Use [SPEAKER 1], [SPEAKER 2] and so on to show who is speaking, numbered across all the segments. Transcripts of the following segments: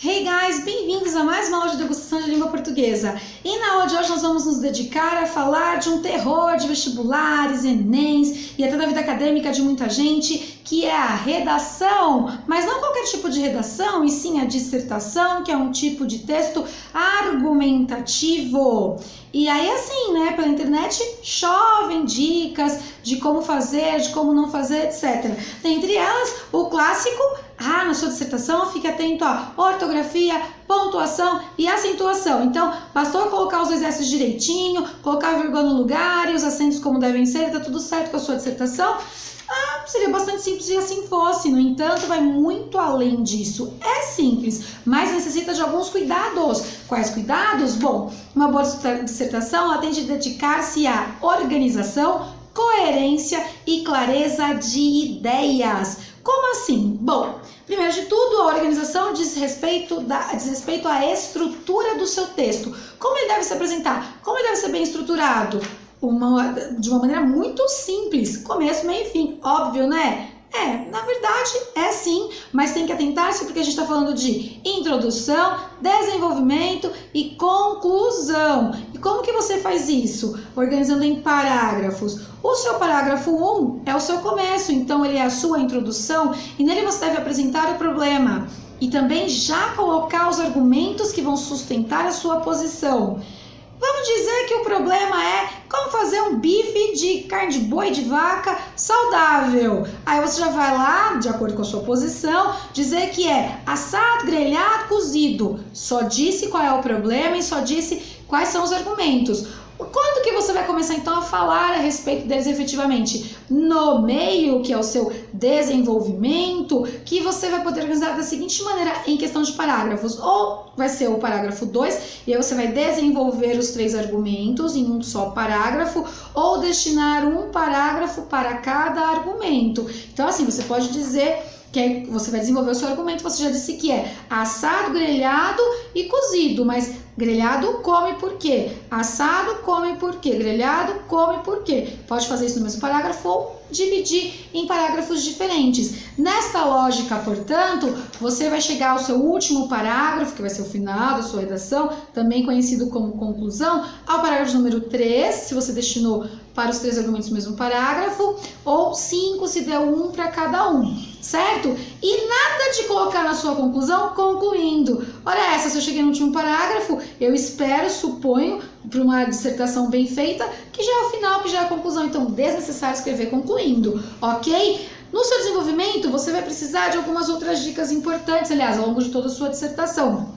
[SPEAKER 1] Hey guys, bem-vindos a mais uma aula de degustação de língua portuguesa. E na aula de hoje nós vamos nos dedicar a falar de um terror de vestibulares, enems e até da vida acadêmica de muita gente, que é a redação. Mas não qualquer tipo de redação, e sim a dissertação, que é um tipo de texto argumentativo. E aí assim, né, pela internet chovem dicas de como fazer, de como não fazer, etc. Dentre elas, o clássico: na sua dissertação fique atento a ortografia, pontuação e acentuação. Então, bastou colocar os dois S's direitinho, colocar a vírgula no lugar e os acentos como devem ser, tá tudo certo com a sua dissertação. Seria bastante simples se assim fosse. No entanto, vai muito além disso. É simples, mas necessita de alguns cuidados. Quais cuidados? Bom, uma boa dissertação ela tem de dedicar-se à organização, coerência e clareza de ideias. Como assim? Bom, primeiro de tudo, a organização diz respeito à estrutura do seu texto. Como ele deve se apresentar? Como ele deve ser bem estruturado? De uma maneira muito simples, começo, meio e fim. Óbvio, né? Na verdade é sim, mas tem que atentar-se porque a gente está falando de introdução, desenvolvimento e conclusão. E como que você faz isso? Organizando em parágrafos. O seu parágrafo 1 é o seu começo, então ele é a sua introdução e nele você deve apresentar o problema e também já colocar os argumentos que vão sustentar a sua posição. Vamos dizer que o problema é como fazer um bife de carne de boi de vaca saudável. Aí você já vai lá, de acordo com a sua posição, dizer que é assado, grelhado, cozido. Só disse qual é o problema e só disse quais são os argumentos. Quando que você vai começar então a falar a respeito deles efetivamente? No meio, que é o seu desenvolvimento, que você vai poder organizar da seguinte maneira em questão de parágrafos. Ou vai ser o parágrafo 2, e aí você vai desenvolver os 3 argumentos em um só parágrafo, ou destinar um parágrafo para cada argumento. Então assim, você pode dizer que você vai desenvolver o seu argumento, você já disse que é assado, grelhado e cozido, mas grelhado come por quê? Assado come por quê? Grelhado come por quê? Pode fazer isso no mesmo parágrafo ou dividir em parágrafos diferentes. Nesta lógica, portanto, você vai chegar ao seu último parágrafo, que vai ser o final da sua redação, também conhecido como conclusão, ao parágrafo número 3, se você destinou para os 3 argumentos no mesmo parágrafo, ou 5 se deu um para cada um, certo? E nada de colocar na sua conclusão concluindo. Ora essa, se eu cheguei no último parágrafo, eu espero, suponho, para uma dissertação bem feita, que já é o final, que já é a conclusão. Então, desnecessário escrever concluindo, ok? No seu desenvolvimento, você vai precisar de algumas outras dicas importantes, aliás, ao longo de toda a sua dissertação.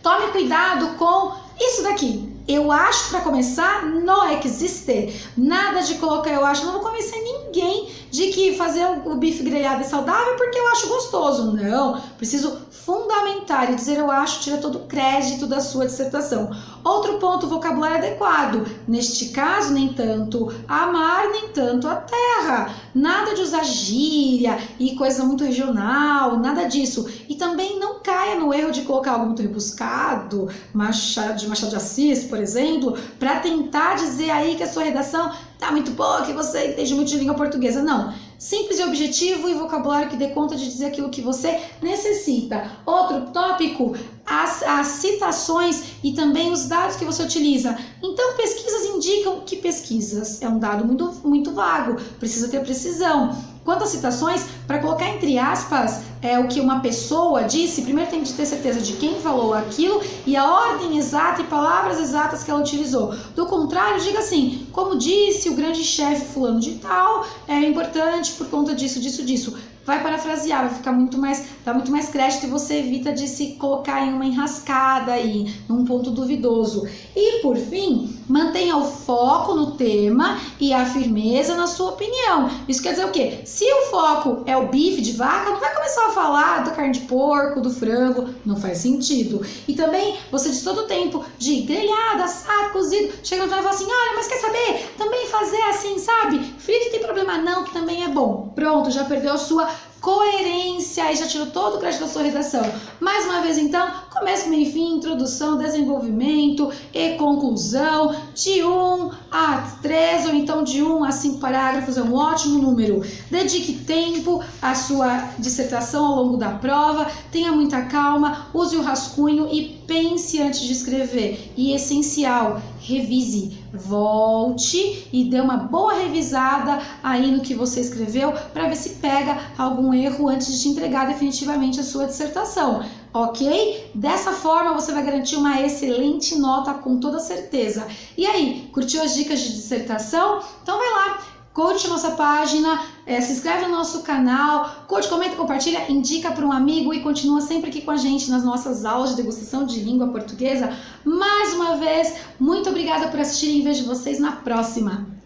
[SPEAKER 1] Tome cuidado com isso daqui. Eu acho, para começar, não existe. Nada de colocar eu acho. Não vou convencer ninguém de que fazer o bife grelhado é saudável porque eu acho gostoso. Não, preciso fundamentar e dizer eu acho tira todo o crédito da sua dissertação. Outro ponto, vocabulário adequado. Neste caso, nem tanto a mar, nem tanto a terra. Nada de usar gíria e coisa muito regional, nada disso. E também não caia no erro de colocar algo muito rebuscado, Machado de Assis, por exemplo, para tentar dizer aí que a sua redação tá muito boa, que você entende muito de língua portuguesa. Não. Simples e objetivo e vocabulário que dê conta de dizer aquilo que você necessita. Outro tópico, as citações e também os dados que você utiliza. Então, pesquisas indicam que pesquisas é um dado muito vago, precisa ter precisão. Quanto às citações, para colocar entre aspas o que uma pessoa disse, primeiro tem de ter certeza de quem falou aquilo e a ordem exata e palavras exatas que ela utilizou. Do contrário, diga assim: como disse o grande chefe fulano de tal, é importante por conta disso. Vai parafrasear, vai ficar dá muito mais crédito e você evita de se colocar em uma enrascada aí, num ponto duvidoso. E por fim, mantenha o foco no tema e a firmeza na sua opinião. Isso quer dizer o quê? Se o foco é o bife de vaca, não vai começar a falar da carne de porco, do frango, não faz sentido. E também, você diz todo o tempo de grelhado, assado, cozido, chega no final e fala assim: olha, mas quer saber? Também fazer assim, sabe? Frito tem problema não, que também é bom. Pronto, já perdeu a sua coerência, aí já tirou todo o crédito da sua redação. Mais uma vez, então, começo, meio e fim, introdução, desenvolvimento e conclusão, de 1 a 3, ou então de 1 a 5 parágrafos, é um ótimo número. Dedique tempo à sua dissertação ao longo da prova, tenha muita calma, use o rascunho e pense antes de escrever. E essencial, revise, volte e dê uma boa revisada aí no que você escreveu para ver se pega algum erro antes de entregar definitivamente a sua dissertação, ok? Dessa forma você vai garantir uma excelente nota com toda certeza. E aí, curtiu as dicas de dissertação? Então vai lá, curte a nossa página, se inscreve no nosso canal, curte, comenta, compartilha, indica para um amigo e continua sempre aqui com a gente nas nossas aulas de degustação de língua portuguesa. Mais uma vez, muito obrigada por assistirem e vejo vocês na próxima!